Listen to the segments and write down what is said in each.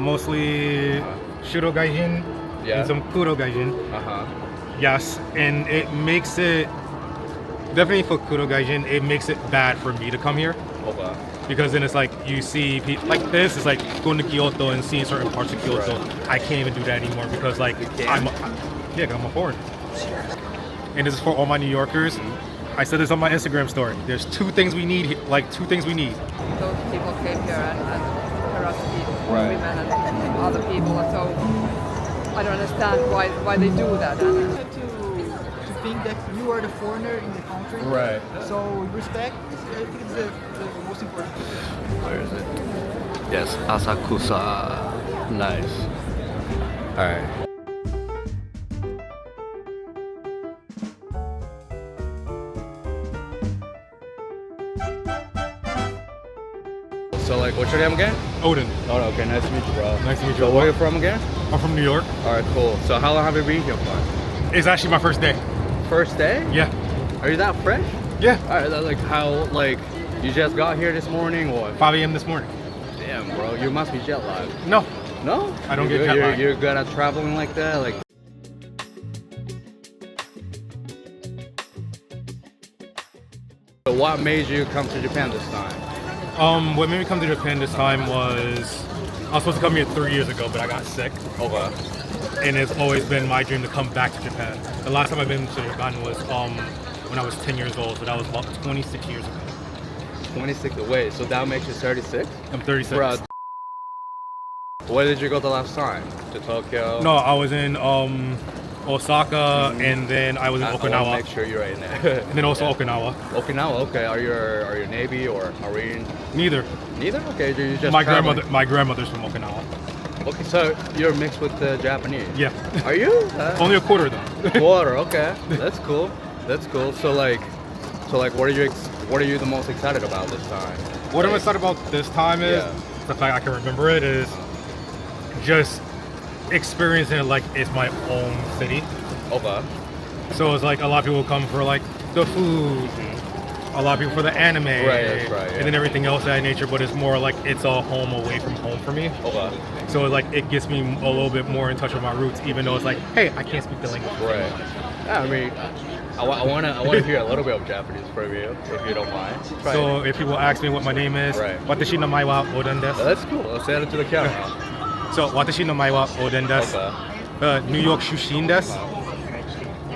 mostly shuro gaijin and some kuro gaijin. Yes, and it makes it definitely for kuro gaijin. It makes it bad for me to come here. Okay. Because then it's like you see people like this is like going to Kyoto and seeing certain parts of Kyoto. Right. I can't even do that anymore because like I'm a foreigner. And this is for all my New Yorkers. I said this on my Instagram story. There's two things we need. Two things we need. Those people came here and harassed people, right. women and other people, and so I don't understand why they do that. To think that you are the foreigner in the country. Right. So respect, I think it's the most important thing. Where is it? Yes, Asakusa. Nice. All right. So like, what's your name again? Odin. Oh, okay, nice to meet you, bro. Nice to meet you. So where are you from again? I'm from New York. All right, cool. So how long have you been here for? It's actually my first day. First day? Yeah. Are you that fresh? Yeah. All right, like how, like, you just got here this morning or? 5 a.m. this morning. Damn, bro, you must be jet lagged. No. No? I don't get jet lagged. You're good at traveling like that? Like. So what made you come to Japan this time? What made me come to Japan this time was I was supposed to come here 3 years ago, but I got sick. Okay. And it's always been my dream to come back to Japan. The last time I've been to Japan was when I was 10 years old, so that was about 26 years ago. 26 away, so that makes you 36? I'm 36. Bro, where did you go the last time? To Tokyo? No, I was in Osaka, and then I was in I Okinawa. want to make sure you're right in there. And then also Okinawa. Okinawa, okay. Are you Navy or Marine? Neither. Neither? Okay, you just My traveling. my grandmother's from Okinawa. Okay, so you're mixed with the Japanese? Yeah. Are you? Only a quarter though. Quarter, okay. That's cool. That's cool. So like, what are you the most excited about this time? What I'm excited about this time is the fact I can remember it is just experiencing it like it's my own city. Okay. So it's like a lot of people come for like the food, a lot of people for the anime, right, and then everything else of that nature. But it's more like it's a home away from home for me. Okay. So like it gets me a little bit more in touch with my roots, even though it's like, hey, I can't speak the language. Right. Yeah, I mean, I wanna hear a little bit of Japanese from you, if you don't mind. Try So if people ask me what my name is, watashi no mae wa Oden desu. That's cool. Let's say it to the camera. So watashi no mae wa Oden desu. Okay. New York shushin desu.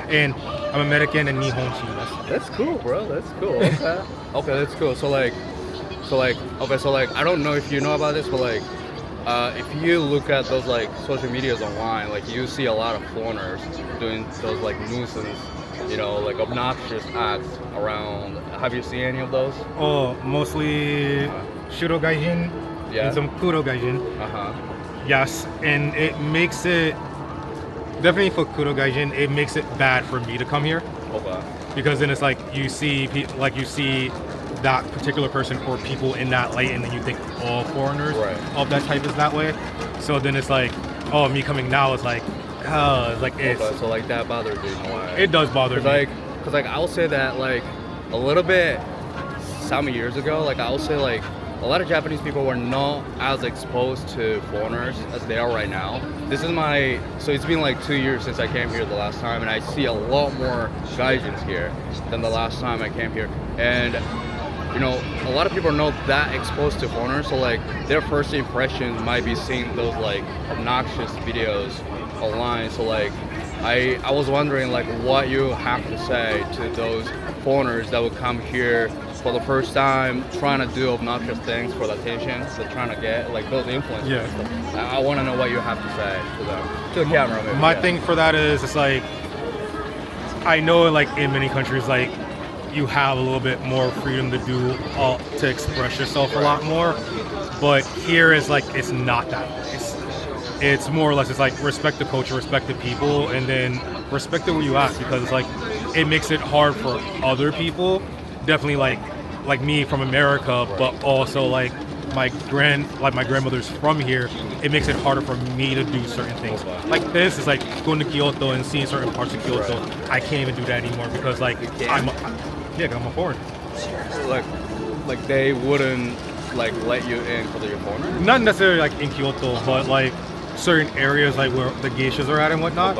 And I'm American and Nihon shin desu. That's cool, bro. That's cool. Okay. Okay, that's cool. So like, I don't know if you know about this, but like, if you look at those like social medias online, like you see a lot of foreigners doing those like nuisance, you know, like obnoxious acts around. Have you seen any of those? Oh, mostly shuro gaijin and some kuro gaijin. Yes, and it makes it definitely for kuro gaijin. It makes it bad for me to come here. Okay. Because then it's like you see that particular person or people in that light, and then you think all foreigners of that type is that way. So then it's like, oh, me coming now is like, it's okay, so like that bothers you in a way. It does bother me. Because I'll say that like a little bit some years ago, like I'll say like a lot of Japanese people were not as exposed to foreigners as they are right now. So it's been like 2 years since I came here the last time, and I see a lot more gaijins here than the last time I came here. And you know, a lot of people are not that exposed to foreigners, so like their first impression might be seeing those like obnoxious videos online. So like I was wondering like what you have to say to those foreigners that would come here for the first time, trying to do obnoxious things for the attention they're trying to get, like those influencers. Yeah. I want to know what you have to say to them, to the camera. Maybe. My thing for that is it's like I know like in many countries like you have a little bit more freedom to do to express yourself a lot more, but here is like it's not that. It's more or less it's like respect the culture, respect the people, and then respect it where you at, because it's like it makes it hard for other people. Definitely like me from America, but also like my grandmother's from here. It makes it harder for me to do certain things. Like this is like going to Kyoto and seeing certain parts of Kyoto. I can't even do that anymore because like I'm a foreigner. Like they wouldn't like let you in because you're foreigner? Not necessarily like in Kyoto, but like certain areas like where the geishas are at and whatnot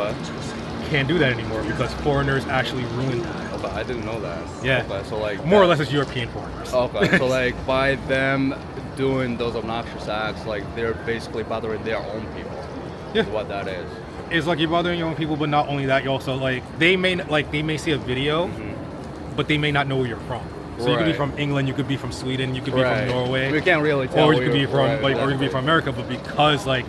can't do that anymore because foreigners actually ruin that. Okay, I didn't know that. Yeah. Okay, so like More or less it's European foreigners. Okay, so like by them doing those obnoxious acts, like they're basically bothering their own people. Yeah. Is what that is. It's like you're bothering your own people, but not only that, you also like they may see a video, but they may not know where you're from. So you could be Right. from England, you could be from Sweden, you could be Right. from Norway, We can't really tell. or you where could be you're- from right, like, or you could be exactly. from America. But because like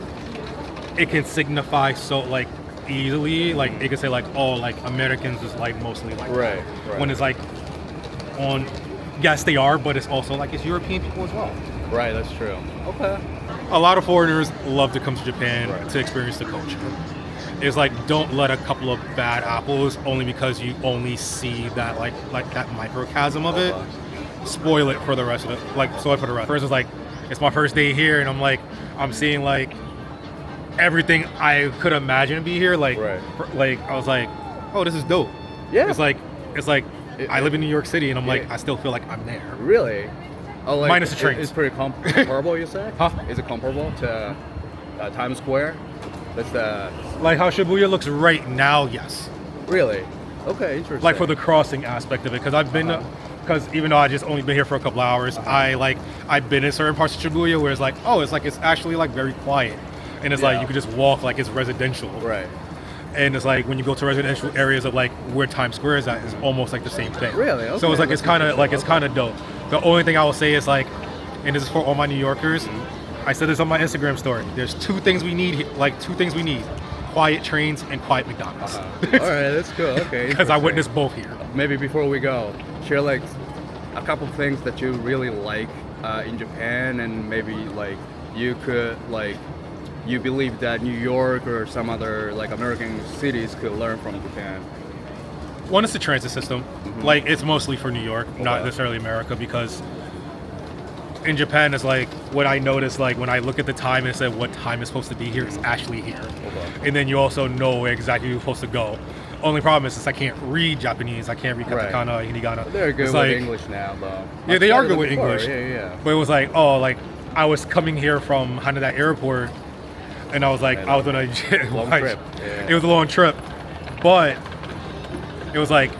it can signify so like easily, like it could say like, oh, like Americans is like mostly like that. Right, right. When it's like on, yes they are, but it's also like it's European people as well. Right, that's true. Okay. A lot of foreigners love to come to Japan Right. to experience the culture. It's like don't let a couple of bad apples only because you only see that like that microcosm of it spoil it for the rest of it. Like spoil it for the rest. First, it's like it's my first day here, and I'm seeing like everything I could imagine to be here. Like Right. like I was like, oh, this is dope. Yeah. It's like I live in New York City, and I'm like Yeah. I still feel like I'm there. Really? Oh, like, Minus the trains. It's pretty comparable, you say? Huh? Is it comparable to Times Square? That's the Like how Shibuya looks right now, yes. really okay. Interesting. Like for the crossing aspect of it, because I've been, because even though I just only been here for a couple hours, I've been in certain parts of Shibuya where it's like, oh, it's actually like very quiet, and it's like Yeah. you could just walk like it's residential, right. and it's like when you go to residential areas of like where Times Square is at, it's almost like the same thing. Really? So Okay, it's like that's it's kind of dope. The only thing I will say is like, and this is for all my New Yorkers, I said this on my Instagram story. There's two things we need, quiet trains and quiet McDonald's. All right, that's cool. Okay. Because I interesting. witnessed both here. Maybe before we go, share like a couple things that you really like in Japan, and maybe like you could like you believe that New York or some other like American cities could learn from Japan. One is the transit system. Like it's mostly for New York, not necessarily America, because in Japan it's like what I noticed, like when I look at the time and it said what time is supposed to be here, it's actually here. And then you also know where exactly you're supposed to go. Only problem is I can't read Japanese, I can't read Right. katakana, hiragana. They're good It's with like, English now, though. Yeah, they Much are better good than with before. English. Yeah. But it was like, oh, like I was coming here from Haneda Airport, and I was like, I was on a Long trip. Yeah. It was a long trip, but it was like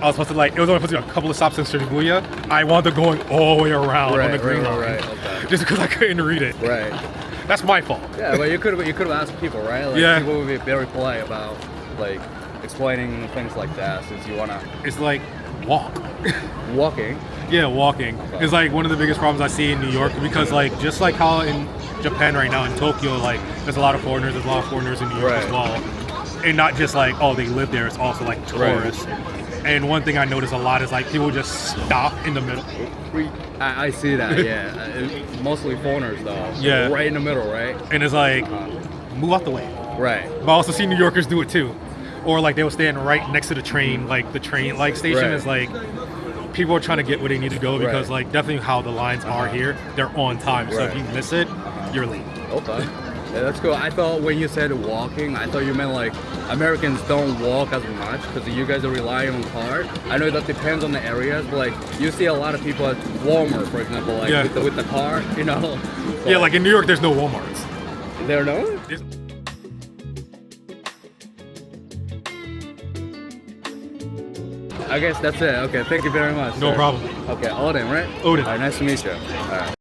I was supposed to like it was only supposed to be a couple of stops in Shibuya. I wound up going all the way around on the green line, Right. Okay. just because I couldn't read it. Right. That's my fault. Yeah, but you could have asked people, right? Like, Yeah. people would be very polite about like explaining things like that, since you wanna It's like walk. walking. Yeah, walking Okay. is like one of the biggest problems I see in New York, because like just like how in Japan right now in Tokyo, like there's a lot of foreigners, there's a lot of foreigners in New York as Right. well, and not just like oh they live there, it's also like tourists. And one thing I notice a lot is like people just stop in the middle. I see that. Yeah, mostly foreigners though. Yeah. Right in the middle, right? And it's like move out the way. Right. But I also see New Yorkers do it too, or like they will stand right next to the train, like the train like station Right. is like. People are trying to get where they need to go because Right. like definitely how the lines are here, they're on time. So if Right. you miss it, you're late. Okay. Yeah, that's cool. I thought when you said walking, I thought you meant like Americans don't walk as much because you guys are relying on cars. I know that depends on the areas, but like you see a lot of people at Walmart, for example, like Yeah. with the car, you know. Yeah, like in New York, there's no Walmarts. There no. There's- I guess that's it. Okay, thank you very much. No sir. problem. Okay, Odin, right? Odin. All right, nice to meet you. All right.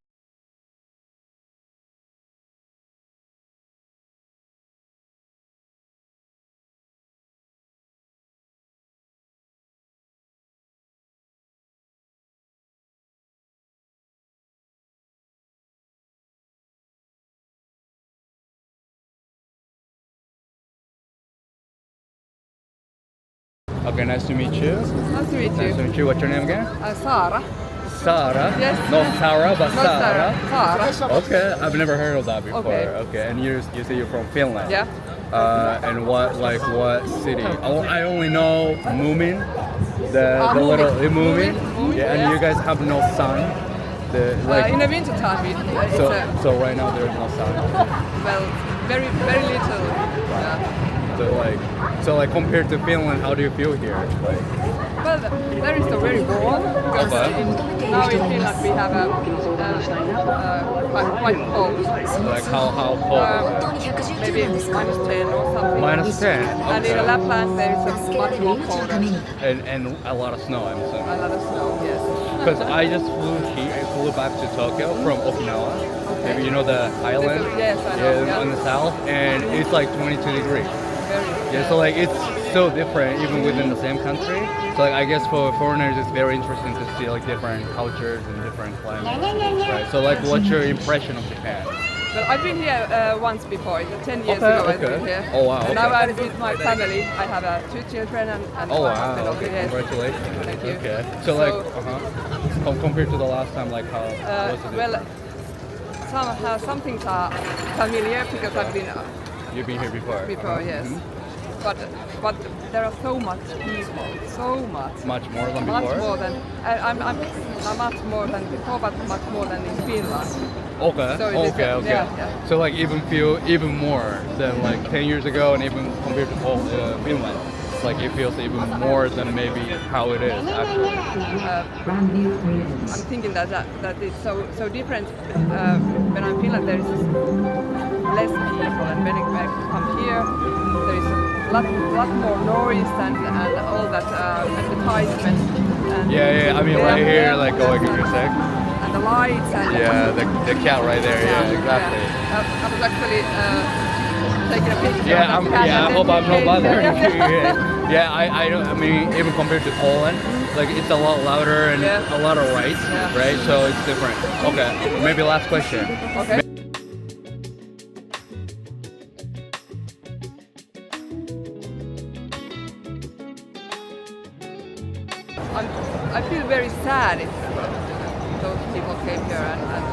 Okay, nice to meet you. Nice to meet Nice to you. meet you. What's your name again? Sarah. Sarah. Yes. Not Sarah, but Not Sarah. Sarah. Okay, I've never heard of that before. Okay. And you say you're from Finland. Yeah. And what city? I only know Moomin, the Moomin. little Moomin. Moomin, Yeah, and yeah. you guys have no sun. In the winter time, it's so right now there's no sun. well, very little. Yeah. So like compared to Finland, how do you feel here? Like, Well, there is a very warm because Okay. now in Finland we have quite cold. like how cold? Maybe -10 or something. -10. And in Okay. Lapland there is a much more colder. And a lot of snow, I'm assuming. A lot of snow, yes. Because I just flew back to Tokyo from Okinawa. Maybe you know the island? Yes, I know, yeah. in the south, and it's like 22 degrees. Very, Yeah, so like it's so different even within the same country. So like I guess for foreigners it's very interesting to see like different cultures and different climates. Right. So like what's your impression of Japan? Well, I've been here once before. 10 years Okay, ago I've okay. been here. Oh, wow, And now okay. I'm with my family. I have 2 children and Oh one wow! husband over Okay, here. congratulations. Thank you. Okay. So like compared to the last time, like how was it? Well, some things are familiar because I've been You've been here before. before, yes. But there are so much people, so much. Much more than Much before. more than I'm much more than before, but much more than in Finland. Okay. So it is, okay. Okay. yeah, yeah. So like even feel even more than like 10 years ago, and even compared to Finland, like it feels even more than maybe how it is actually. I'm thinking that it's so different. When I'm in Finland, there is less people, and when I come here, there is a lot more noise and all that advertisement. And Yeah. I mean, right here, like going in your sec. And the lights and Yeah, the cat right there. Yeah, exactly. I was actually taking a picture. Yeah, of that cat I and hope then I'm not he bothering came. you. Yeah, I don't. I mean, even compared to Poland, like it's a lot louder and Yeah. a lot of rights, Yeah. right? So it's different. Okay, maybe last question. Okay. I feel very sad if those people came here and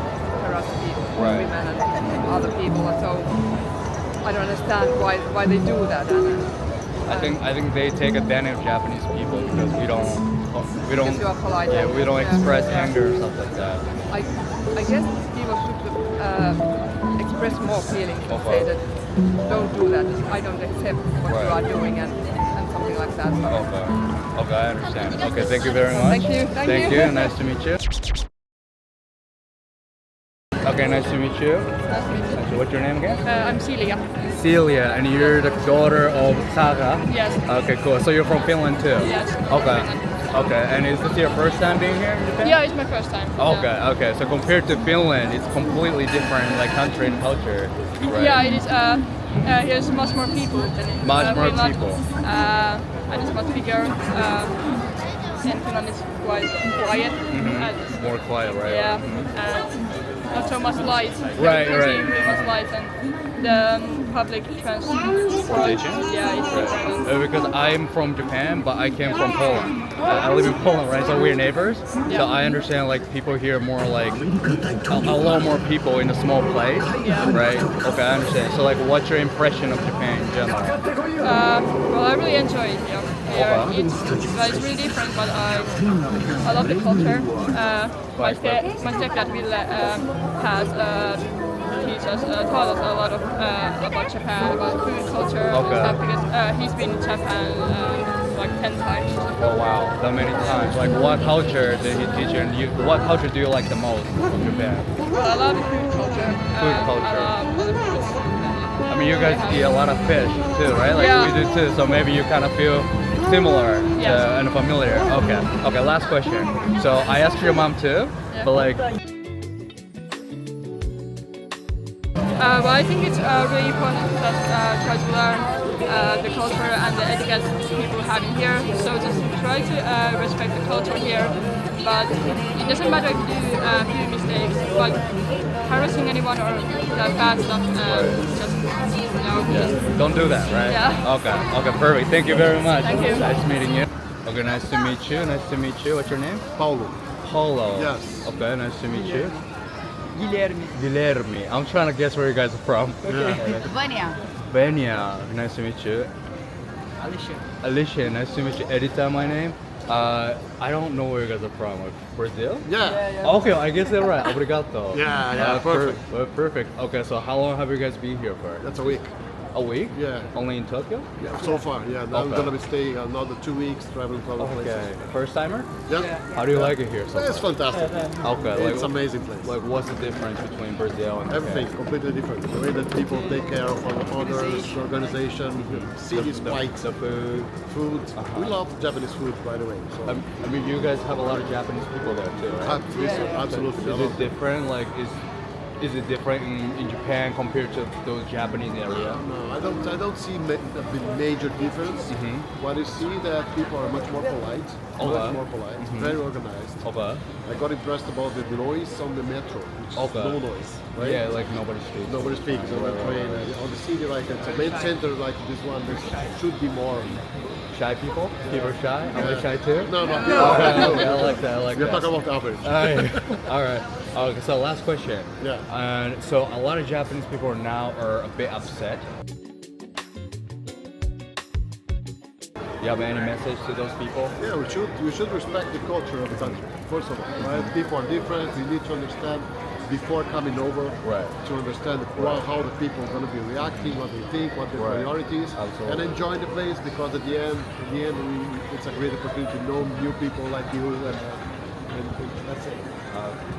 harassed people, Right. women and other people. So I don't understand why they do that. I think they take advantage of Japanese people because we don't Because you are polite. yeah, we don't Yeah. express anger or stuff like that. I guess people should express more feelings and Okay. say that don't do that. I don't accept what you Right. are doing and something like that. So, Okay, I understand. Okay, thank you very much. Thank you, thank you. Nice to meet you. Okay, nice to meet you. nice to meet you. So what's your name again? I'm Celia. Celia, and you're the daughter of Saga? Yes. Okay, cool. So you're from Finland too? Yes. Okay. Okay, and is this your first time being here in Japan? Yeah, it's my first time. Okay, okay. So compared to Finland, it's completely different, like country and culture. Right? Yeah, it is. Here's much more people than in Much more Finland. people. And it's much bigger. And Finland is quite quiet. And More quiet, right? yeah, Mhm. not so much lights. Right, You see right. really much lights and the public Transportation? Yeah, it's Right. Because I'm from Japan, but I came from Poland. I live in Poland, right? So we're neighbors. So I understand like people here more like a lot more people in a small place, right? Okay, I understand. So like, what's your impression of Japan in general? Well, I really enjoy it here. Okay. It's really different, but I love the culture. My stepdad Ville has teaches taught us a lot of about Japan, about food culture and Okay. stuff because he's been in Japan like 10 times. Oh wow, that many times. Like, what culture did he teach you? And what culture do you like the most of Japan? Well, I love the food culture. Food culture. I love other food. I mean, you guys eat a lot of fish too, right? Like Yeah. we do too. So maybe you kind of feel similar Yes. and familiar. Okay. Okay. Last question. So I asked your mom too, but like, Well, I think it's really important that try to learn the culture and the etiquette people have in here. So just try to respect the culture here. But it doesn't matter if you do a few mistakes, like harassing anyone or bad stuff. Just don't do that, right? Yeah. Okay. Okay. Perfect. Thank you very much. Thank you. Nice meeting you. Okay. Nice to meet you. Nice to meet you. What's your name? Paulo. Paulo. Yes. Okay. Nice to meet you. Guilherme. Guilherme. I'm trying to guess where you guys are from. Vânia. Vania. Nice to meet you. Alexandre. Alicia, nice to meet you. Edita, my name. I don't know where you guys are from. Like, Brazil? Yeah. Okay, I guess they're right. Obrigado. Yeah, perfect. Perfect. Okay, so how long have you guys been here for? That's a week. A week? Yeah. Only in Tokyo? Yeah, so far, yeah. Now I'm Okay. gonna be staying another 2 weeks, traveling to other Okay. places. First timer? Yeah. How do you like it here so It's far? fantastic. Okay. It's an amazing place. Like, what's the difference between Brazil and Everything completely different. The way that people take care of others, the organization, the city is quite the food? food. We love Japanese food, by the way. So I mean, you guys have a lot of Japanese people there too, right? absolutely. Is it different? Like, is it different in Japan compared to those Japanese area? No, I don't see a major difference. What you see that people are much more polite, very organized. Okay. I got impressed about the noise on the metro, which is Okay. no noise, right? Yeah, like nobody speaks. Nobody speaks on the train. On the city, like it's a main center like this one, there should be more. Shy people? People are shy? Are they shy too? No. Okay, I like that. I like We're that. talking about average. All right. Okay, so last question. Yeah. So a lot of Japanese people now are a bit upset. You have any message to those people? Yeah, we should respect the culture of the country. First of all, right? People are different. We need to understand before coming over, Right. to understand how the people are going to be reacting, what they think, what their Right. priorities, Absolutely. and enjoy the place because at the end, it's a great opportunity to know new people like you, and that's it.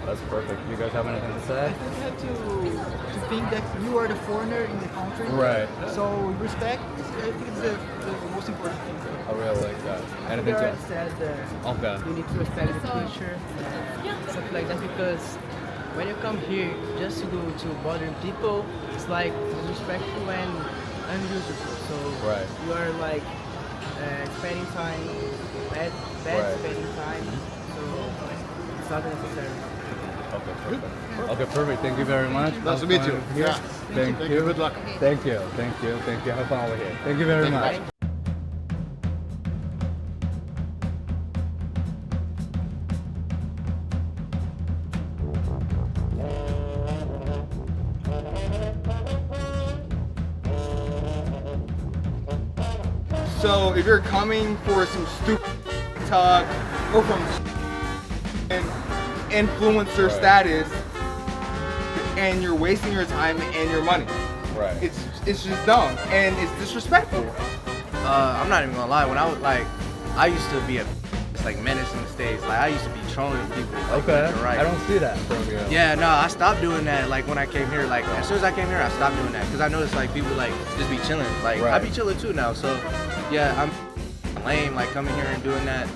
That's perfect. You guys have anything to say? You have to think that you are the foreigner in the country. Right. So respect, I think it's the most important thing. I really like that. Anything Girl to said Okay. you need to respect the culture, something like that, because when you come here just to go to bother people, it's like disrespectful and unuseful. So Right. you are like spending time, bad Right. spending time. So it's not necessary. Okay, perfect. Okay, perfect. Thank you very much. Nice to meet you. Here. Yeah. Thank you. Good luck. Thank you. Thank you. Thank you. Have fun over here. Thank you very much. So if you're coming for some stupid talk or from influencer Right. status and you're wasting your time and your money, Right. it's just dumb and it's disrespectful. I'm not even gonna lie. When I was like, I used to be like menace in the States. Like I used to be trolling people. Like, Okay. left and right. I don't see that from you. Yeah, no, I stopped doing that. Like when I came here, like as soon as I came here, I stopped doing that because I noticed like people like just be chilling. Like I Right. be chilling too now. So yeah, I'm lame. Like coming here and doing that.